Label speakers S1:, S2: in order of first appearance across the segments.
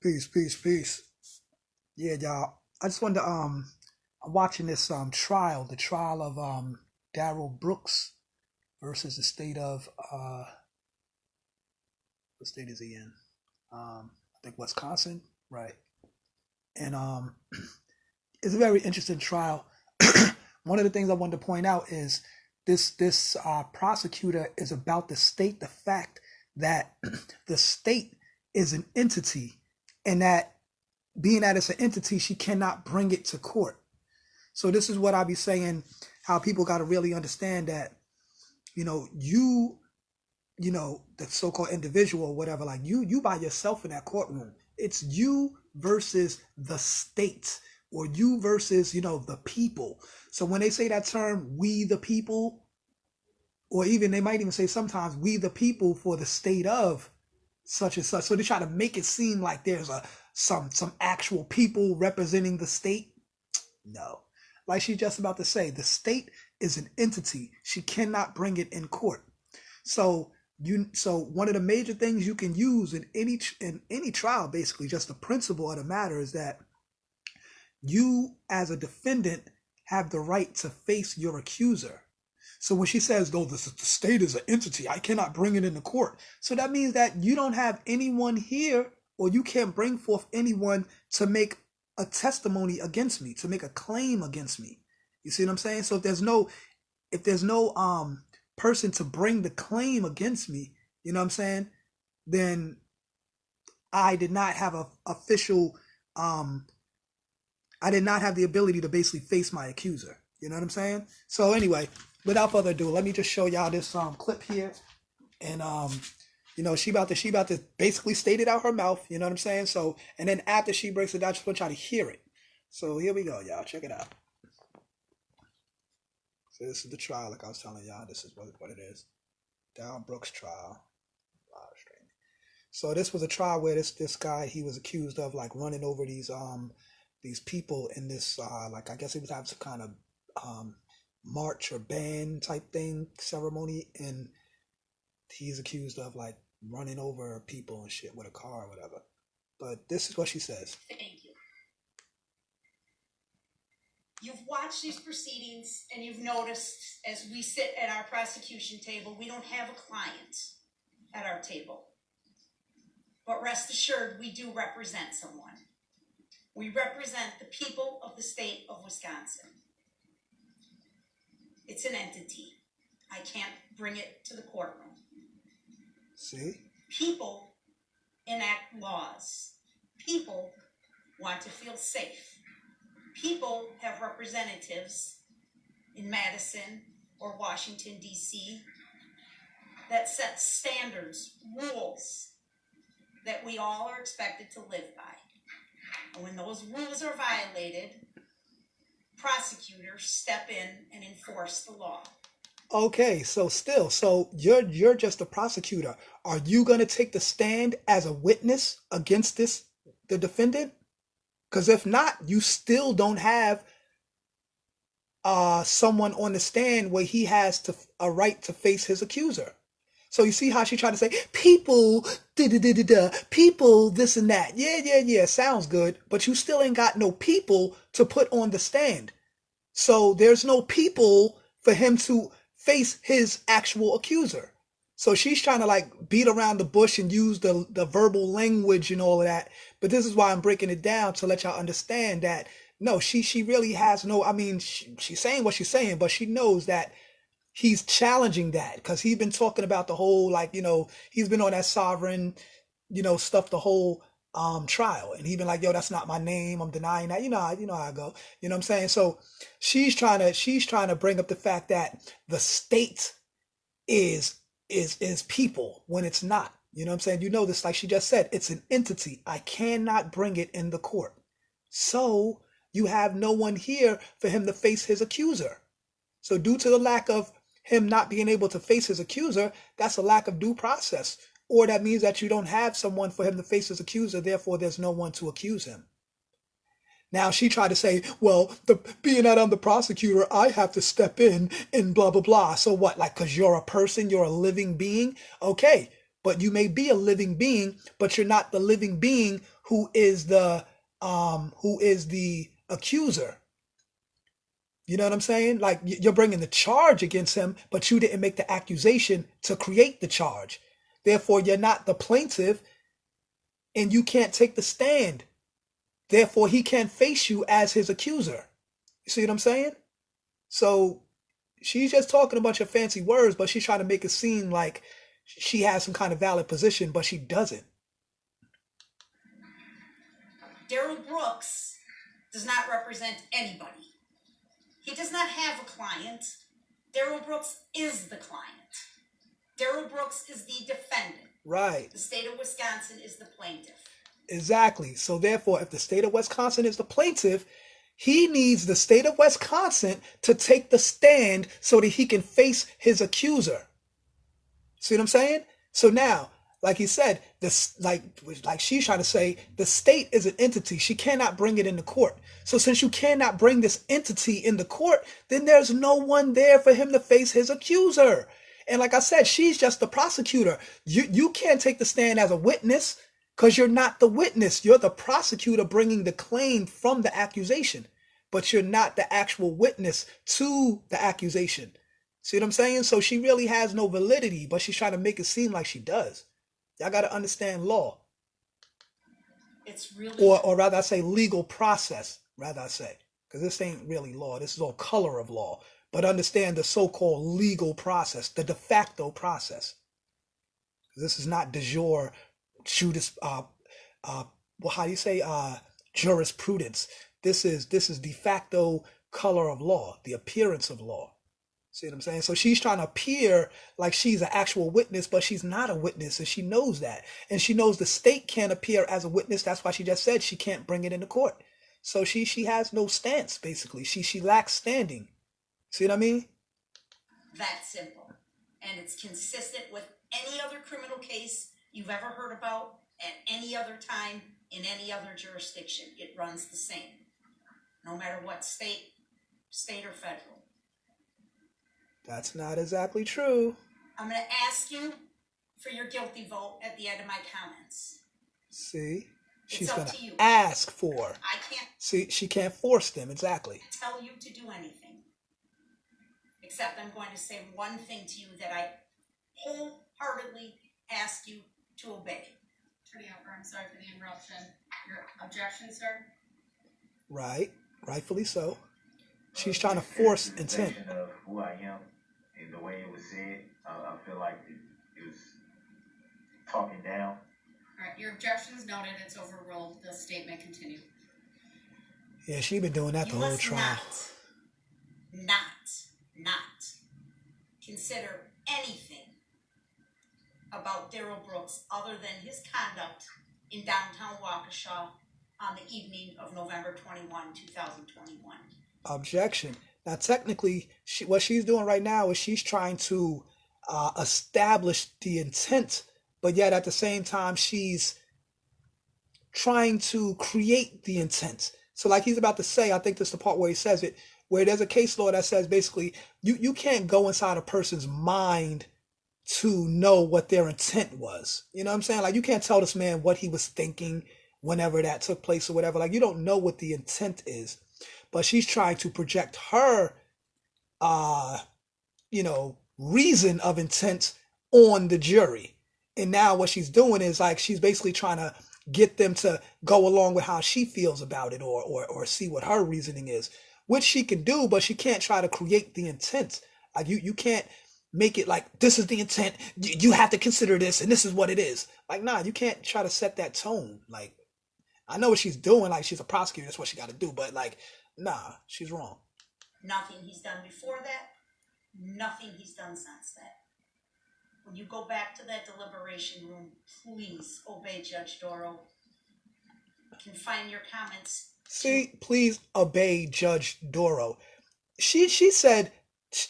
S1: Peace, peace, peace. Yeah, y'all. I just wanted to I'm watching this trial, the trial of Darrell Brooks versus the state of what state is he in? I think Wisconsin, right? And it's a very interesting trial. One of the things I wanted to point out is this prosecutor is about to state the fact that the state is an entity, and that being that it's an entity, she cannot bring it to court. So this is what I be saying, how people got to really understand that, you, the so-called individual or whatever, like you by yourself in that courtroom. It's you versus the state, or you versus, the people. So when they say that term, we the people, or even they might even say sometimes we the people for the state of such and such. So they try to make it seem like there's some actual people representing the state. No. Like she's just about to say, the state is an entity. She cannot bring it in court. So so one of the major things you can use in any trial, basically, just the principle of the matter is that you as a defendant have the right to face your accuser. So when she says, "No, the state is an entity, I cannot bring it into court," so that means that you don't have anyone here, or you can't bring forth anyone to make a testimony against me, to make a claim against me. You see what I'm saying? So if there's no person to bring the claim against me, you know what I'm saying? Then I did not have a official I did not have the ability to basically face my accuser. You know what I'm saying? So anyway, without further ado, let me just show y'all this clip here. And she about to basically state it out her mouth, you know what I'm saying? So, and then after she breaks it down, I just want y'all to hear it. So here we go, y'all. Check it out. So this is the trial, like I was telling y'all. This is what it is. Darrell Brooks trial. So this was a trial where this guy, he was accused of like running over these people in this like, I guess he was having some kind of march or band type thing ceremony, and he's accused of like running over people and shit with a car or whatever. But this is what she says. Thank you.
S2: You've watched these proceedings and you've noticed as we sit at our prosecution table, we don't have a client at our table. But rest assured, we do represent someone. We represent the people of the state of Wisconsin. It's an entity. I can't bring it to the courtroom.
S1: See?
S2: People enact laws. People want to feel safe. People have representatives in Madison or Washington, D.C. that set standards, rules that we all are expected to live by. And when those rules are violated, prosecutors step in and enforce the law.
S1: Okay, so you're just a prosecutor. Are you gonna take the stand as a witness against the defendant? Because if not, you still don't have someone on the stand where he has a right to face his accuser. So you see how she tried to say, people, da da da da da, people, this and that. Yeah, sounds good, but you still ain't got no people to put on the stand. So there's no people for him to face his actual accuser. So she's trying to like beat around the bush and use the verbal language and all of that. But this is why I'm breaking it down, to let y'all understand that no, she really has no, I mean, she's saying what she's saying, but she knows that he's challenging that, because he's been talking about the whole, like, he's been on that sovereign, stuff the whole trial, and he's been like, yo, that's not my name, I'm denying that. You know how I go. You know what I'm saying? So she's trying to bring up the fact that the state is people, when it's not. You know what I'm saying? This, like she just said, it's an entity. I cannot bring it in the court. So you have no one here for him to face his accuser. So due to the lack of him not being able to face his accuser, that's a lack of due process. Or that means that you don't have someone for him to face his accuser, therefore there's no one to accuse him. Now she tried to say, well, being that I'm the prosecutor, I have to step in and blah, blah, blah. So what? Like, because you're a person, you're a living being? Okay, but you may be a living being, but you're not the living being who is the accuser. You know what I'm saying? Like you're bringing the charge against him, but you didn't make the accusation to create the charge. Therefore, you're not the plaintiff and you can't take the stand. Therefore, he can't face you as his accuser. You see what I'm saying? So she's just talking a bunch of fancy words, but she's trying to make it seem like she has some kind of valid position, but she doesn't.
S2: Darrell Brooks does not represent anybody. He does not have a client. Darrell Brooks is the client. Darrell Brooks is the defendant.
S1: Right.
S2: The state of Wisconsin is the plaintiff.
S1: Exactly. So therefore, if the state of Wisconsin is the plaintiff, he needs the state of Wisconsin to take the stand so that he can face his accuser. See what I'm saying? So now, like he said, this like she's trying to say, the state is an entity. She cannot bring it into court. So since you cannot bring this entity into court, then there's no one there for him to face his accuser. And like I said, she's just the prosecutor. You can't take the stand as a witness because you're not the witness. You're the prosecutor bringing the claim from the accusation, but you're not the actual witness to the accusation. See what I'm saying? So she really has no validity, but she's trying to make it seem like she does. Y'all got to understand law.
S2: It's really...
S1: Or rather I say legal process, rather I say. Because this ain't really law. This is all color of law. But understand the so-called legal process, the de facto process. This is not de jure, how do you say, jurisprudence. This is de facto color of law, the appearance of law. See what I'm saying? So she's trying to appear like she's an actual witness, but she's not a witness, and she knows that. And she knows the state can't appear as a witness. That's why she just said she can't bring it into court. So she has no stance, basically. She lacks standing. See what I mean?
S2: That simple. And it's consistent with any other criminal case you've ever heard about at any other time in any other jurisdiction. It runs the same, no matter what state or federal.
S1: That's not exactly true.
S2: I'm going to ask you for your guilty vote at the end of my comments.
S1: See? She's
S2: going
S1: to ask for.
S2: I can't.
S1: See, she can't force them, exactly.
S2: Tell you to do anything. Except I'm going to say one thing to you that I wholeheartedly ask you to obey.
S3: Attorney Alper, I'm sorry for the interruption. Your objection, sir?
S1: Right. Rightfully so. She's trying to force intent.
S4: Of who I am and the way it was said, I feel like it was talking down.
S3: All right, your objection is noted. It's overruled. The statement continue.
S1: Yeah, she's been doing that the whole trial.
S2: Not consider anything about Darrell Brooks other than his conduct in downtown Waukesha on the evening of November 21, 2021.
S1: Objection. Now, technically, what she's doing right now is she's trying to establish the intent, but yet at the same time, she's trying to create the intent. So like he's about to say, I think this is the part where he says it, where there's a case law that says basically you can't go inside a person's mind to know what their intent was. You know what I'm saying? Like you can't tell this man what he was thinking whenever that took place or whatever. Like you don't know what the intent is. But she's trying to project her, reason of intent on the jury. And now what she's doing is like she's basically trying to get them to go along with how she feels about it or see what her reasoning is, which she can do, but she can't try to create the intent. Like you can't make it like this is the intent. You have to consider this and this is what it is. Like, nah, you can't try to set that tone. Like, I know what she's doing. Like, she's a prosecutor. That's what she got to do. But like, nah, she's wrong.
S2: Nothing he's done before that. Nothing he's done since that. When you go back to that deliberation room, please obey Judge Darrell. Confine your comments.
S1: See, please obey Judge Darrell. She said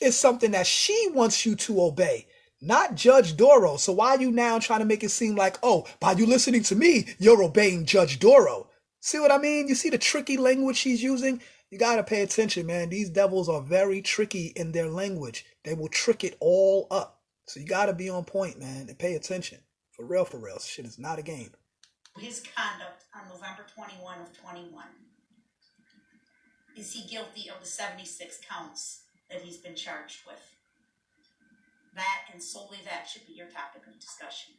S1: it's something that she wants you to obey, not Judge Darrell. So why are you now trying to make it seem like, oh, by you listening to me, you're obeying Judge Darrell? See what I mean? You see the tricky language she's using? You got to pay attention, man. These devils are very tricky in their language. They will trick it all up. So you got to be on point, man, and pay attention. For real, for real. Shit is not a game.
S2: His conduct on November 21 of 21. Is he guilty of the 76 counts that he's been charged with? That and solely that should be your topic of discussion.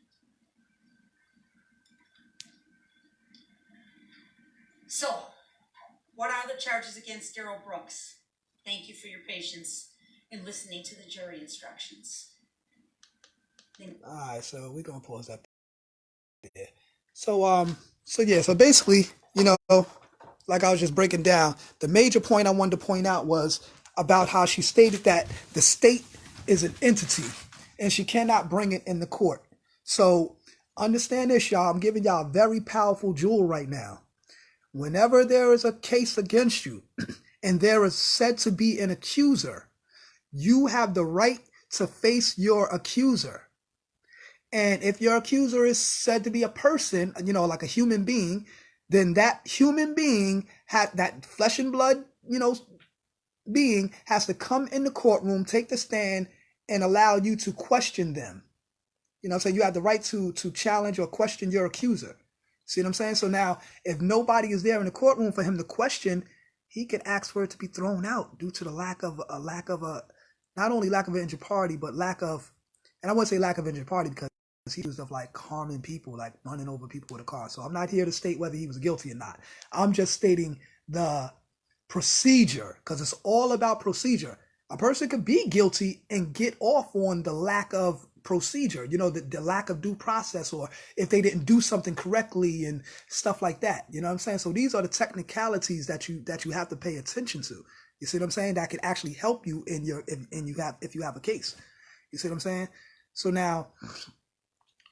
S2: So, what are the charges against Darrell Brooks? Thank you for your patience in listening to the jury instructions.
S1: All right, so we're gonna pause that there. So basically, like I was just breaking down, the major point I wanted to point out was about how she stated that the state is an entity and she cannot bring it in the court. So understand this, y'all. I'm giving y'all a very powerful jewel right now. Whenever there is a case against you and there is said to be an accuser, you have the right to face your accuser. And if your accuser is said to be a person, like a human being, then that human being, that flesh and blood, being has to come in the courtroom, take the stand, and allow you to question them. So you have the right to challenge or question your accuser. See what I'm saying? So now, if nobody is there in the courtroom for him to question, he could ask for it to be thrown out due to the lack of not only lack of an injured party, but and I wouldn't say lack of injured party because he was of like harming people, like running over people with a car. So I'm not here to state whether he was guilty or not. I'm just stating the procedure, because it's all about procedure. A person could be guilty and get off on the lack of procedure, the lack of due process, or if they didn't do something correctly and stuff like that. You know what I'm saying? So these are the technicalities that you have to pay attention to. You see what I'm saying? That can actually help you if you have a case. You see what I'm saying?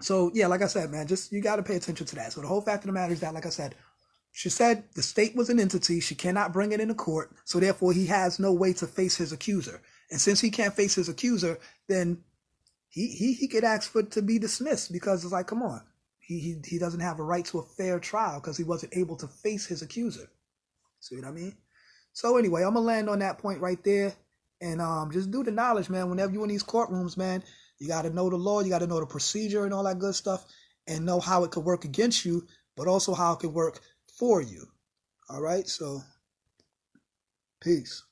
S1: So yeah, like I said, man, just you got to pay attention to that. So the whole fact of the matter is that, like I said, she said the state was an entity. She cannot bring it into court. So therefore, he has no way to face his accuser. And since he can't face his accuser, then he could ask for it to be dismissed, because it's like, come on, he doesn't have a right to a fair trial because he wasn't able to face his accuser. See what I mean? So anyway, I'm gonna land on that point right there, and just do the knowledge, man. Whenever you're in these courtrooms, man, you got to know the law, you got to know the procedure and all that good stuff, and know how it could work against you, but also how it could work for you. All right, so peace.